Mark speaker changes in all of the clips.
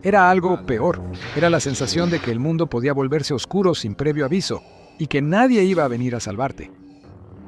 Speaker 1: Era algo peor. Era la sensación de que el mundo podía volverse oscuro sin previo aviso y que nadie iba a venir a salvarte.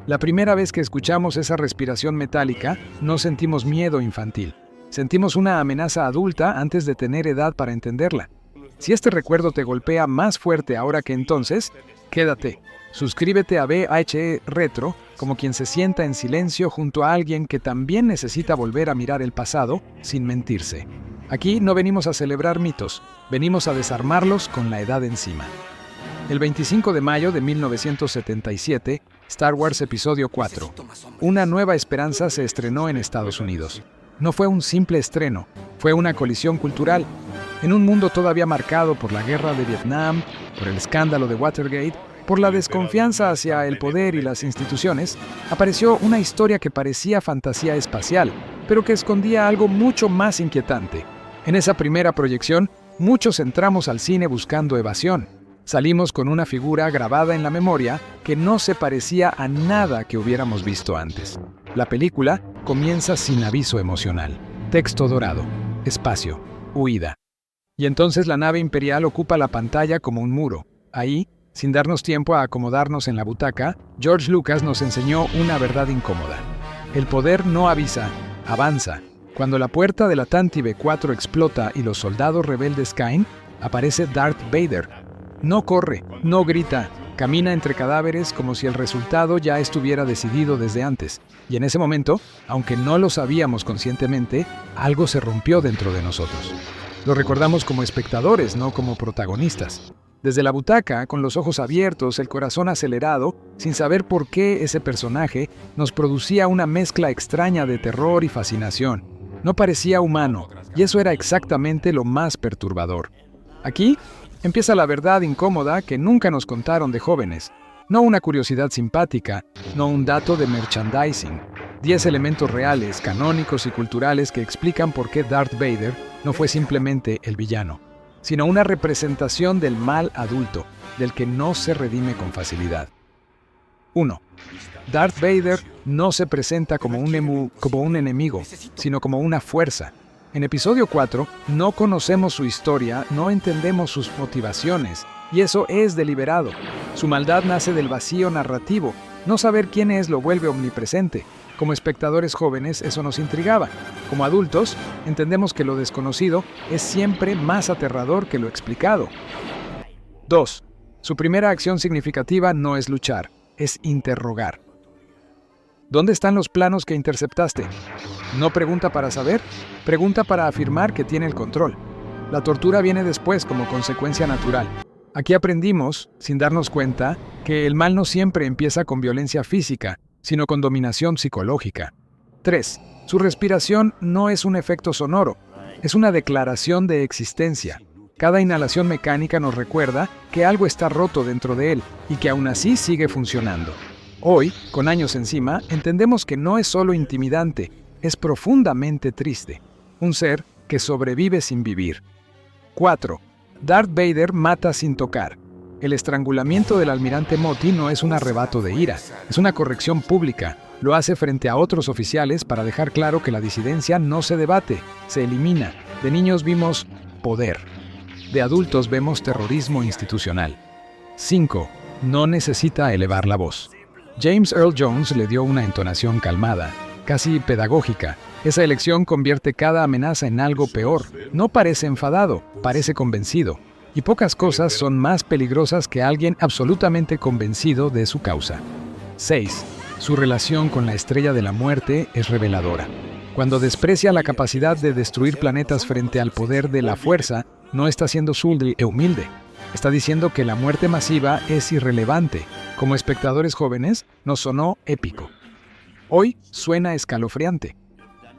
Speaker 1: La primera vez que escuchamos esa respiración metálica, no sentimos miedo infantil. Sentimos una amenaza adulta antes de tener edad para entenderla. Si este recuerdo te golpea más fuerte ahora que entonces, quédate. Suscríbete a VHE Retro como quien se sienta en silencio junto a alguien que también necesita volver a mirar el pasado sin mentirse. Aquí no venimos a celebrar mitos, venimos a desarmarlos con la edad encima. El 25 de mayo de 1977, Star Wars Episodio 4. Una nueva esperanza se estrenó en Estados Unidos. No fue un simple estreno, fue una colisión cultural. En un mundo todavía marcado por la guerra de Vietnam, por el escándalo de Watergate, por la desconfianza hacia el poder y las instituciones, apareció una historia que parecía fantasía espacial, pero que escondía algo mucho más inquietante. En esa primera proyección, muchos entramos al cine buscando evasión. Salimos con una figura grabada en la memoria que no se parecía a nada que hubiéramos visto antes. La película comienza sin aviso emocional. Texto dorado, espacio, huida. Y entonces la nave imperial ocupa la pantalla como un muro. Ahí, sin darnos tiempo a acomodarnos en la butaca, George Lucas nos enseñó una verdad incómoda. El poder no avisa, avanza. Cuando la puerta de la Tantive B4 explota y los soldados rebeldes caen, aparece Darth Vader. No corre, no grita, camina entre cadáveres como si el resultado ya estuviera decidido desde antes. Y en ese momento, aunque no lo sabíamos conscientemente, algo se rompió dentro de nosotros. Lo recordamos como espectadores, no como protagonistas. Desde la butaca, con los ojos abiertos, el corazón acelerado, sin saber por qué ese personaje nos producía una mezcla extraña de terror y fascinación. No parecía humano, y eso era exactamente lo más perturbador. Aquí empieza la verdad incómoda que nunca nos contaron de jóvenes. No una curiosidad simpática, no un dato de merchandising. 10 elementos reales, canónicos y culturales que explican por qué Darth Vader no fue simplemente el villano, sino una representación del mal adulto, del que no se redime con facilidad. 1. Darth Vader no se presenta como un enemigo, sino como una fuerza. En Episodio 4 no conocemos su historia, no entendemos sus motivaciones, y eso es deliberado. Su maldad nace del vacío narrativo. No saber quién es lo vuelve omnipresente. Como espectadores jóvenes eso nos intrigaba. Como adultos, entendemos que lo desconocido es siempre más aterrador que lo explicado. 2. Su primera acción significativa no es luchar, es interrogar. ¿Dónde están los planos que interceptaste? No pregunta para saber, pregunta para afirmar que tiene el control. La tortura viene después como consecuencia natural. Aquí aprendimos, sin darnos cuenta, que el mal no siempre empieza con violencia física, sino con dominación psicológica. 3. Su respiración no es un efecto sonoro, es una declaración de existencia. Cada inhalación mecánica nos recuerda que algo está roto dentro de él y que aún así sigue funcionando. Hoy, con años encima, entendemos que no es solo intimidante, es profundamente triste. Un ser que sobrevive sin vivir. 4. Darth Vader mata sin tocar. El estrangulamiento del almirante Motti no es un arrebato de ira, es una corrección pública. Lo hace frente a otros oficiales para dejar claro que la disidencia no se debate, se elimina. De niños vimos poder. De adultos vemos terrorismo institucional. 5. No necesita elevar la voz. James Earl Jones le dio una entonación calmada, casi pedagógica. Esa elección convierte cada amenaza en algo peor. No parece enfadado, parece convencido. Y pocas cosas son más peligrosas que alguien absolutamente convencido de su causa. 6. Su relación con la Estrella de la Muerte es reveladora. Cuando desprecia la capacidad de destruir planetas frente al poder de la fuerza, no está siendo sutil e humilde. Está diciendo que la muerte masiva es irrelevante. Como espectadores jóvenes, nos sonó épico. Hoy suena escalofriante.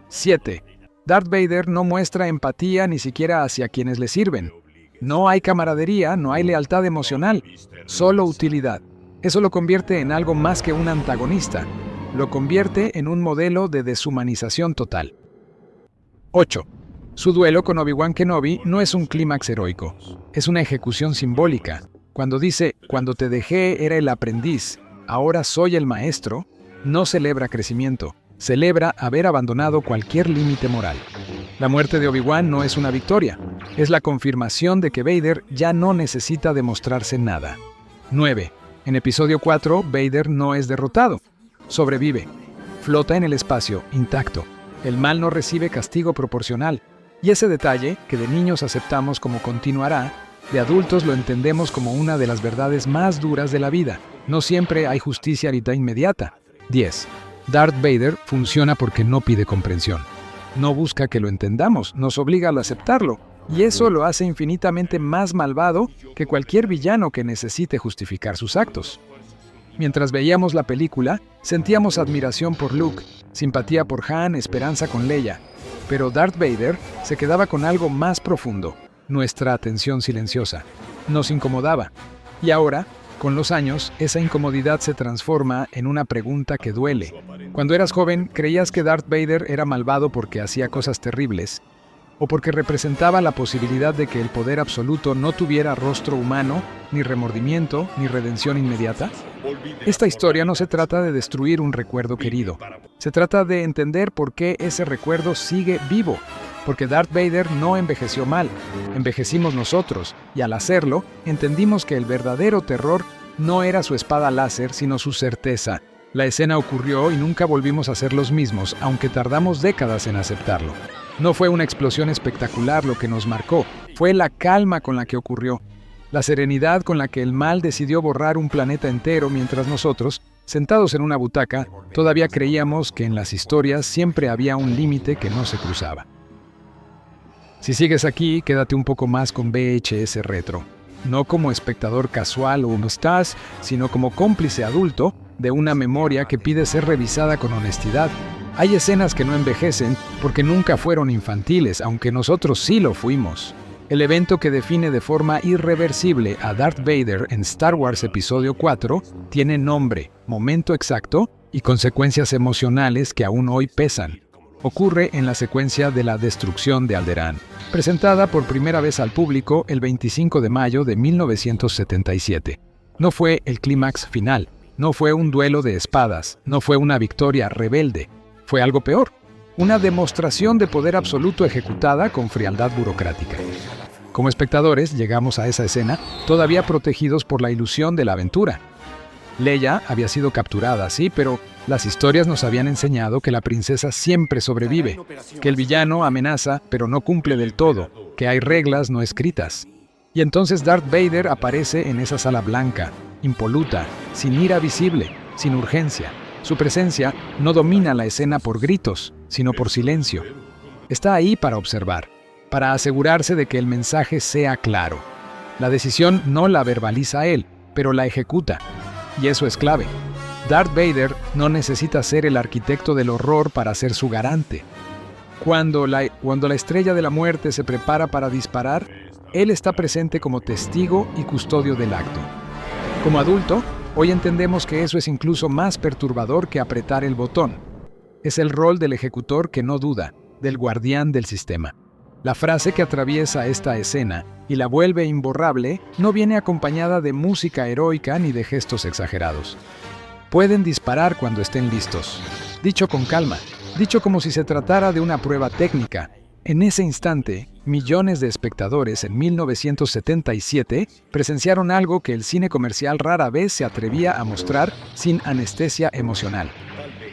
Speaker 1: 7. Darth Vader no muestra empatía ni siquiera hacia quienes le sirven. No hay camaradería, no hay lealtad emocional, solo utilidad. Eso lo convierte en algo más que un antagonista. Lo convierte en un modelo de deshumanización total. 8. Su duelo con Obi-Wan Kenobi no es un clímax heroico, es una ejecución simbólica. Cuando dice, cuando te dejé era el aprendiz, ahora soy el maestro, no celebra crecimiento, celebra haber abandonado cualquier límite moral. La muerte de Obi-Wan no es una victoria, es la confirmación de que Vader ya no necesita demostrarse nada. 9. En episodio 4, Vader no es derrotado, sobrevive, flota en el espacio, intacto. El mal no recibe castigo proporcional, y ese detalle, que de niños aceptamos como continuará, de adultos lo entendemos como una de las verdades más duras de la vida. No siempre hay justicia ahorita inmediata. 10. Darth Vader funciona porque no pide comprensión. No busca que lo entendamos, nos obliga a aceptarlo, y eso lo hace infinitamente más malvado que cualquier villano que necesite justificar sus actos. Mientras veíamos la película, sentíamos admiración por Luke, simpatía por Han, esperanza con Leia, pero Darth Vader se quedaba con algo más profundo, nuestra atención silenciosa. Nos incomodaba, y ahora, con los años, esa incomodidad se transforma en una pregunta que duele. Cuando eras joven, ¿creías que Darth Vader era malvado porque hacía cosas terribles? ¿O porque representaba la posibilidad de que el poder absoluto no tuviera rostro humano, ni remordimiento, ni redención inmediata? Esta historia no se trata de destruir un recuerdo querido. Se trata de entender por qué ese recuerdo sigue vivo. Porque Darth Vader no envejeció mal, envejecimos nosotros, y al hacerlo, entendimos que el verdadero terror no era su espada láser, sino su certeza. La escena ocurrió y nunca volvimos a ser los mismos, aunque tardamos décadas en aceptarlo. No fue una explosión espectacular lo que nos marcó, fue la calma con la que ocurrió, la serenidad con la que el mal decidió borrar un planeta entero mientras nosotros, sentados en una butaca, todavía creíamos que en las historias siempre había un límite que no se cruzaba. Si sigues aquí, quédate un poco más con VHS Retro. No como espectador casual o estás, sino como cómplice adulto de una memoria que pide ser revisada con honestidad. Hay escenas que no envejecen porque nunca fueron infantiles, aunque nosotros sí lo fuimos. El evento que define de forma irreversible a Darth Vader en Star Wars Episodio 4 tiene nombre, momento exacto y consecuencias emocionales que aún hoy pesan. Ocurre en la secuencia de la destrucción de Alderaan, presentada por primera vez al público el 25 de mayo de 1977. No fue el clímax final, no fue un duelo de espadas, no fue una victoria rebelde, fue algo peor, una demostración de poder absoluto ejecutada con frialdad burocrática. Como espectadores llegamos a esa escena todavía protegidos por la ilusión de la aventura. Leia había sido capturada, sí, pero las historias nos habían enseñado que la princesa siempre sobrevive, que el villano amenaza, pero no cumple del todo, que hay reglas no escritas. Y entonces Darth Vader aparece en esa sala blanca, impoluta, sin ira visible, sin urgencia. Su presencia no domina la escena por gritos, sino por silencio. Está ahí para observar, para asegurarse de que el mensaje sea claro. La decisión no la verbaliza él, pero la ejecuta. Y eso es clave. Darth Vader no necesita ser el arquitecto del horror para ser su garante. Cuando la estrella de la muerte se prepara para disparar, él está presente como testigo y custodio del acto. Como adulto, hoy entendemos que eso es incluso más perturbador que apretar el botón. Es el rol del ejecutor que no duda, del guardián del sistema. La frase que atraviesa esta escena y la vuelve imborrable no viene acompañada de música heroica ni de gestos exagerados. Pueden disparar cuando estén listos. Dicho con calma, dicho como si se tratara de una prueba técnica. En ese instante, millones de espectadores en 1977 presenciaron algo que el cine comercial rara vez se atrevía a mostrar sin anestesia emocional.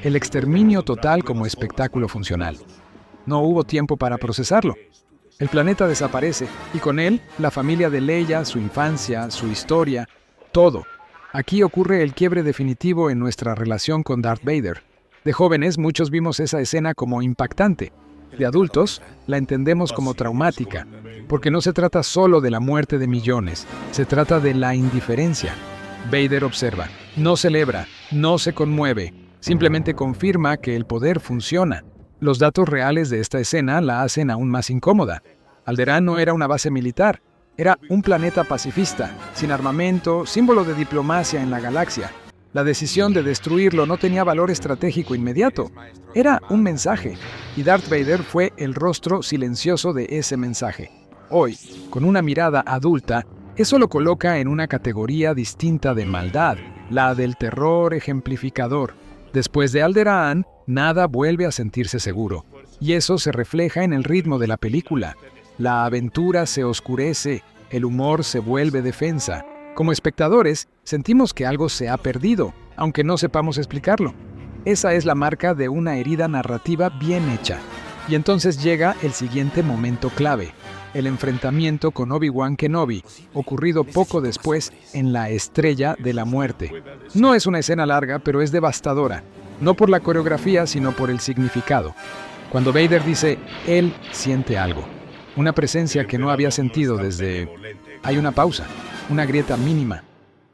Speaker 1: El exterminio total como espectáculo funcional. No hubo tiempo para procesarlo. El planeta desaparece, y con él, la familia de Leia, su infancia, su historia, todo. Aquí ocurre el quiebre definitivo en nuestra relación con Darth Vader. De jóvenes, muchos vimos esa escena como impactante. De adultos, la entendemos como traumática, porque no se trata solo de la muerte de millones, se trata de la indiferencia. Vader observa, no celebra, no se conmueve, simplemente confirma que el poder funciona. Los datos reales de esta escena la hacen aún más incómoda. Alderaan no era una base militar, era un planeta pacifista, sin armamento, símbolo de diplomacia en la galaxia. La decisión de destruirlo no tenía valor estratégico inmediato, era un mensaje, y Darth Vader fue el rostro silencioso de ese mensaje. Hoy, con una mirada adulta, eso lo coloca en una categoría distinta de maldad, la del terror ejemplificador. Después de Alderaan, nada vuelve a sentirse seguro. Y eso se refleja en el ritmo de la película. La aventura se oscurece, el humor se vuelve defensa. Como espectadores, sentimos que algo se ha perdido, aunque no sepamos explicarlo. Esa es la marca de una herida narrativa bien hecha. Y entonces llega el siguiente momento clave, el enfrentamiento con Obi-Wan Kenobi, ocurrido poco después en la Estrella de la Muerte. No es una escena larga, pero es devastadora, no por la coreografía, sino por el significado. Cuando Vader dice, él siente algo, una presencia que no había sentido desde... Hay una pausa, una grieta mínima.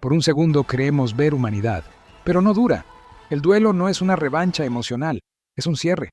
Speaker 1: Por un segundo creemos ver humanidad, pero no dura. El duelo no es una revancha emocional, es un cierre.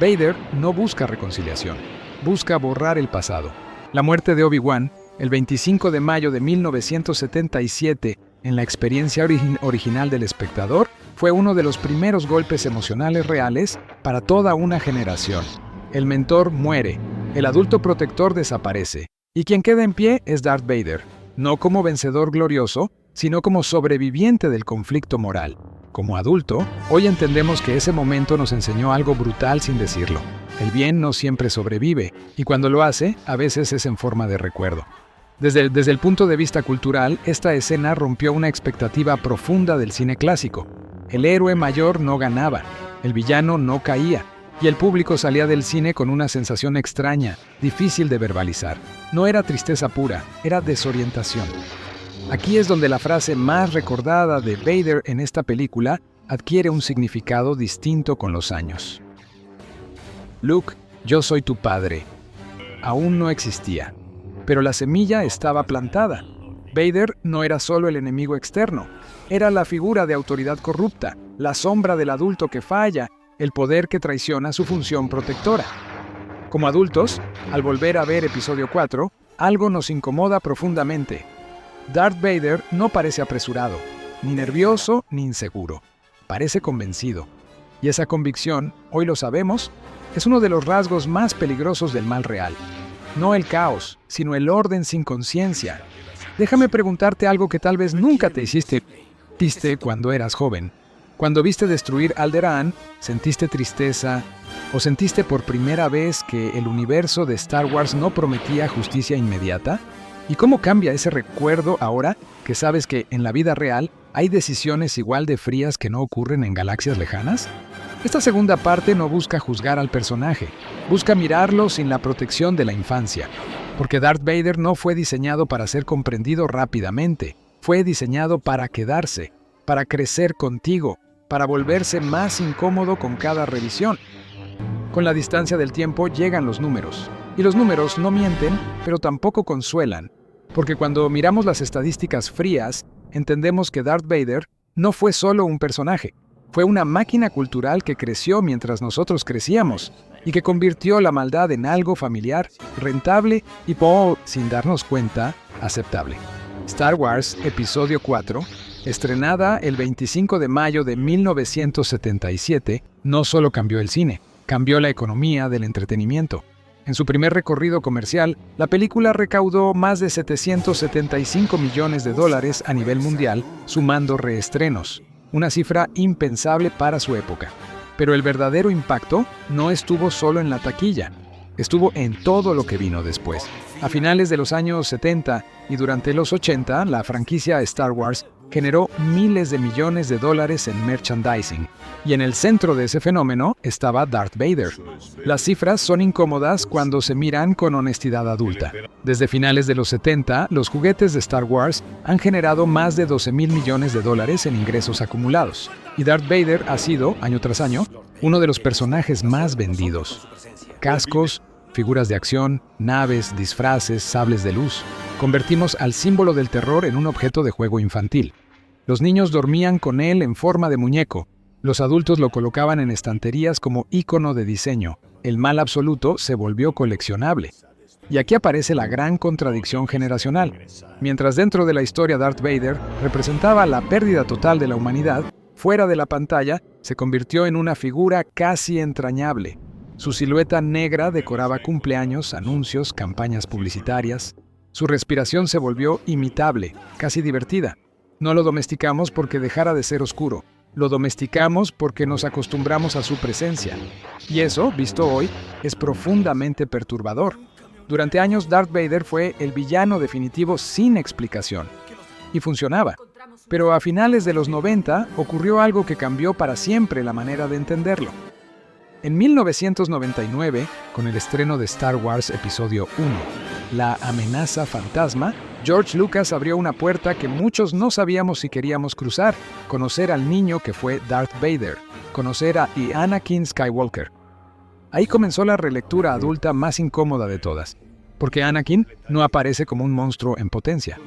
Speaker 1: Vader no busca reconciliación, busca borrar el pasado. La muerte de Obi-Wan, el 25 de mayo de 1977, en la experiencia original del espectador, fue uno de los primeros golpes emocionales reales para toda una generación. El mentor muere, el adulto protector desaparece, y quien queda en pie es Darth Vader, no como vencedor glorioso, sino como sobreviviente del conflicto moral. Como adulto, hoy entendemos que ese momento nos enseñó algo brutal sin decirlo. El bien no siempre sobrevive, y cuando lo hace, a veces es en forma de recuerdo. Desde el punto de vista cultural, esta escena rompió una expectativa profunda del cine clásico. El héroe mayor no ganaba, el villano no caía, y el público salía del cine con una sensación extraña, difícil de verbalizar. No era tristeza pura, era desorientación. Aquí es donde la frase más recordada de Vader en esta película adquiere un significado distinto con los años. Luke, yo soy tu padre. Aún no existía, pero la semilla estaba plantada. Vader no era solo el enemigo externo, era la figura de autoridad corrupta, la sombra del adulto que falla, el poder que traiciona su función protectora. Como adultos, al volver a ver episodio 4, algo nos incomoda profundamente. Darth Vader no parece apresurado, ni nervioso ni inseguro. Parece convencido. Y esa convicción, hoy lo sabemos, es uno de los rasgos más peligrosos del mal real. No el caos, sino el orden sin conciencia. Déjame preguntarte algo que tal vez nunca te hiciste cuando eras joven. Cuando viste destruir Alderaan, ¿sentiste tristeza o sentiste por primera vez que el universo de Star Wars no prometía justicia inmediata? ¿Y cómo cambia ese recuerdo ahora que sabes que en la vida real hay decisiones igual de frías que no ocurren en galaxias lejanas? Esta segunda parte no busca juzgar al personaje, busca mirarlo sin la protección de la infancia, porque Darth Vader no fue diseñado para ser comprendido rápidamente, fue diseñado para quedarse, para crecer contigo, para volverse más incómodo con cada revisión. Con la distancia del tiempo llegan los números. Y los números no mienten, pero tampoco consuelan. Porque cuando miramos las estadísticas frías, entendemos que Darth Vader no fue solo un personaje. Fue una máquina cultural que creció mientras nosotros crecíamos y que convirtió la maldad en algo familiar, rentable y, sin darnos cuenta, aceptable. Star Wars Episodio 4, estrenada el 25 de mayo de 1977, no solo cambió el cine, cambió la economía del entretenimiento. En su primer recorrido comercial, la película recaudó más de $775 millones a nivel mundial, sumando reestrenos, una cifra impensable para su época. Pero el verdadero impacto no estuvo solo en la taquilla, estuvo en todo lo que vino después. A finales de los años 70 y durante los 80, la franquicia Star Wars generó miles de millones de dólares en merchandising, y en el centro de ese fenómeno estaba Darth Vader. Las cifras son incómodas cuando se miran con honestidad adulta. Desde finales de los 70, los juguetes de Star Wars han generado más de $12,000 millones en ingresos acumulados, y Darth Vader ha sido, año tras año, uno de los personajes más vendidos. Cascos, figuras de acción, naves, disfraces, sables de luz. Convertimos al símbolo del terror en un objeto de juego infantil. Los niños dormían con él en forma de muñeco. Los adultos lo colocaban en estanterías como ícono de diseño. El mal absoluto se volvió coleccionable. Y aquí aparece la gran contradicción generacional. Mientras dentro de la historia Darth Vader representaba la pérdida total de la humanidad, fuera de la pantalla se convirtió en una figura casi entrañable. Su silueta negra decoraba cumpleaños, anuncios, campañas publicitarias. Su respiración se volvió imitable, casi divertida. No lo domesticamos porque dejara de ser oscuro. Lo domesticamos porque nos acostumbramos a su presencia. Y eso, visto hoy, es profundamente perturbador. Durante años, Darth Vader fue el villano definitivo sin explicación. Y funcionaba. Pero a finales de los 90 ocurrió algo que cambió para siempre la manera de entenderlo. En 1999, con el estreno de Star Wars Episodio 1, La amenaza fantasma, George Lucas abrió una puerta que muchos no sabíamos si queríamos cruzar, conocer al niño que fue Darth Vader, conocer a Anakin Skywalker. Ahí comenzó la relectura adulta más incómoda de todas, porque Anakin no aparece como un monstruo en potencia.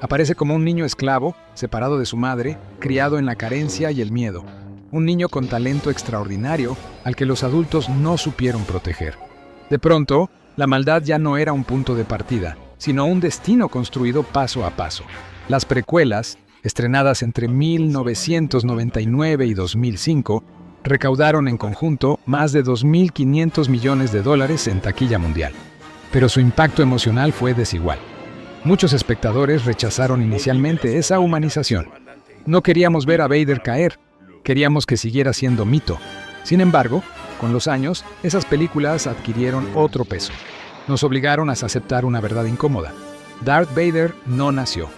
Speaker 1: Aparece como un niño esclavo, separado de su madre, criado en la carencia y el miedo. Un niño con talento extraordinario al que los adultos no supieron proteger. De pronto, la maldad ya no era un punto de partida, sino un destino construido paso a paso. Las precuelas, estrenadas entre 1999 y 2005, recaudaron en conjunto más de $2.500 millones en taquilla mundial. Pero su impacto emocional fue desigual. Muchos espectadores rechazaron inicialmente esa humanización. No queríamos ver a Vader caer, queríamos que siguiera siendo mito. Sin embargo, con los años, esas películas adquirieron otro peso. Nos obligaron a aceptar una verdad incómoda. Darth Vader no nació.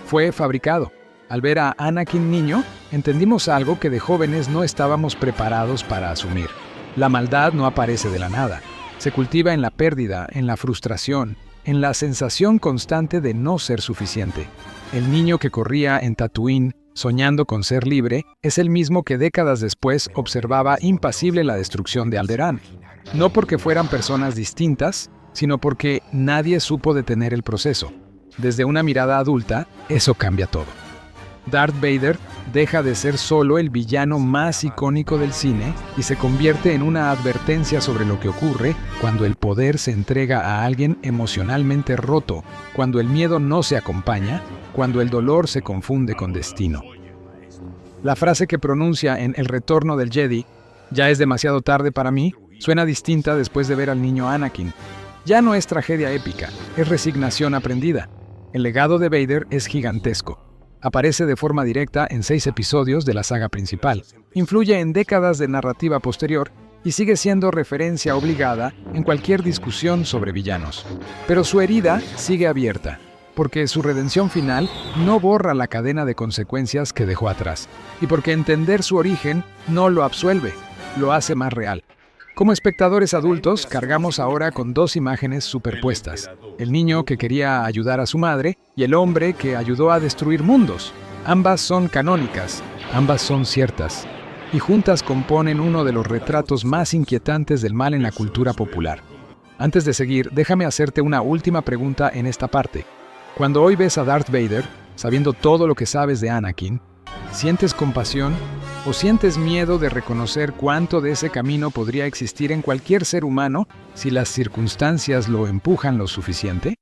Speaker 1: Fue fabricado. Al ver a Anakin niño, entendimos algo que de jóvenes no estábamos preparados para asumir. La maldad no aparece de la nada. Se cultiva en la pérdida, en la frustración, en la sensación constante de no ser suficiente. El niño que corría en Tatooine, soñando con ser libre, es el mismo que décadas después observaba impasible la destrucción de Alderaan. No porque fueran personas distintas, sino porque nadie supo detener el proceso. Desde una mirada adulta, eso cambia todo. Darth Vader deja de ser solo el villano más icónico del cine y se convierte en una advertencia sobre lo que ocurre cuando el poder se entrega a alguien emocionalmente roto, cuando el miedo no se acompaña, cuando el dolor se confunde con destino. La frase que pronuncia en El retorno del Jedi, "Ya es demasiado tarde para mí", suena distinta después de ver al niño Anakin. Ya no es tragedia épica, es resignación aprendida. El legado de Vader es gigantesco. Aparece de forma directa en 6 episodios de la saga principal, influye en décadas de narrativa posterior y sigue siendo referencia obligada en cualquier discusión sobre villanos. Pero su herida sigue abierta, porque su redención final no borra la cadena de consecuencias que dejó atrás, y porque entender su origen no lo absuelve, lo hace más real. Como espectadores adultos, cargamos ahora con 2 imágenes superpuestas: el niño que quería ayudar a su madre y el hombre que ayudó a destruir mundos. Ambas son canónicas, ambas son ciertas, y juntas componen uno de los retratos más inquietantes del mal en la cultura popular. Antes de seguir, déjame hacerte una última pregunta en esta parte. Cuando hoy ves a Darth Vader, sabiendo todo lo que sabes de Anakin, ¿sientes compasión o sientes miedo de reconocer cuánto de ese camino podría existir en cualquier ser humano si las circunstancias lo empujan lo suficiente?